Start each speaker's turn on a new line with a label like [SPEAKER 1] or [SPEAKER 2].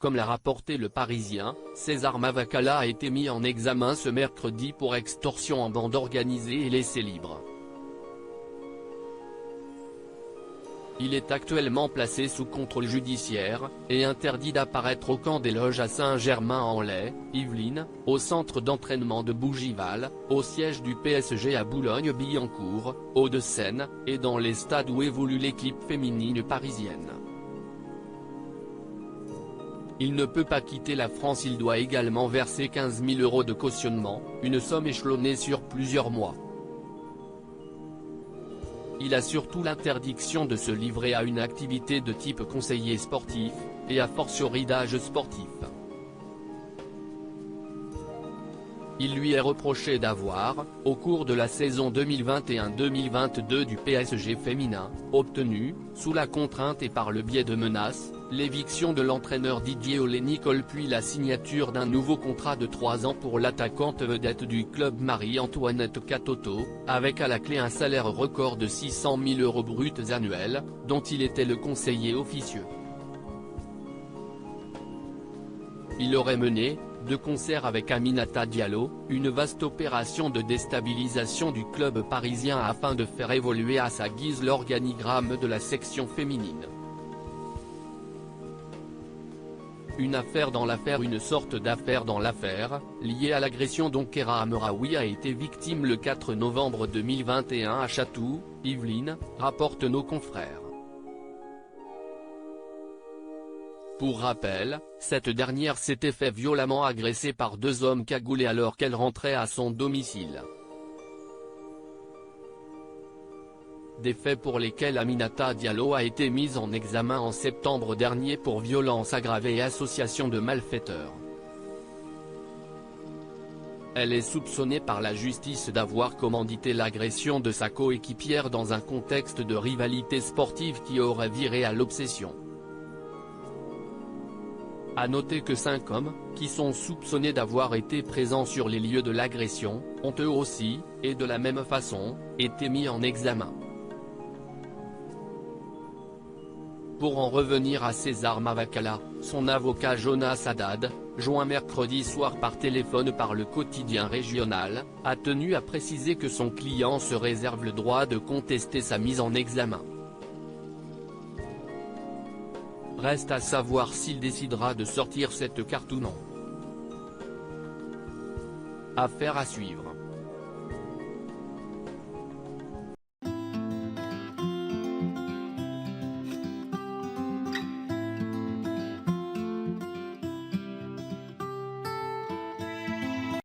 [SPEAKER 1] Comme l'a rapporté Le Parisien, César Mavacala a été mis en examen ce mercredi pour extorsion en bande organisée et laissé libre. Il est actuellement placé sous contrôle judiciaire, et interdit d'apparaître au camp des loges à Saint-Germain-en-Laye, Yvelines, au centre d'entraînement de Bougival, au siège du PSG à Boulogne-Billancourt, Hauts-de-Seine, et dans les stades où évolue l'équipe féminine parisienne. Il ne peut pas quitter la France. Il doit également verser 15 000 € de cautionnement, une somme échelonnée sur plusieurs mois. Il a surtout l'interdiction de se livrer à une activité de type conseiller sportif, et a fortiori d'âge sportif. Il lui est reproché d'avoir, au cours de la saison 2021-2022 du PSG féminin, obtenu, sous la contrainte et par le biais de menaces, l'éviction de l'entraîneur Didier Olé-Nicole puis la signature d'un nouveau contrat de 3 ans pour l'attaquante vedette du club Marie-Antoinette Katoto, avec à la clé un salaire record de 600 000 € bruts annuels, dont il était le conseiller officieux. Il aurait mené, de concert avec Aminata Diallo, une vaste opération de déstabilisation du club parisien afin de faire évoluer à sa guise l'organigramme de la section féminine. Une affaire dans l'affaire, une sorte d'affaire dans l'affaire, liée à l'agression dont Kéra Amraoui a été victime le 4 novembre 2021 à Chatou, Yvelines, rapportent nos confrères. Pour rappel, cette dernière s'était fait violemment agresser par 2 hommes cagoulés alors qu'elle rentrait à son domicile. Des faits pour lesquels Aminata Diallo a été mise en examen en septembre dernier pour violence aggravée et association de malfaiteurs. Elle est soupçonnée par la justice d'avoir commandité l'agression de sa coéquipière dans un contexte de rivalité sportive qui aurait viré à l'obsession. À noter que 5 hommes, qui sont soupçonnés d'avoir été présents sur les lieux de l'agression, ont eux aussi, et de la même façon, été mis en examen. Pour en revenir à César Mavacala, son avocat Jonas Haddad, joint mercredi soir par téléphone par le quotidien régional, a tenu à préciser que son client se réserve le droit de contester sa mise en examen. Reste à savoir s'il décidera de sortir cette carte ou non. Affaire à suivre.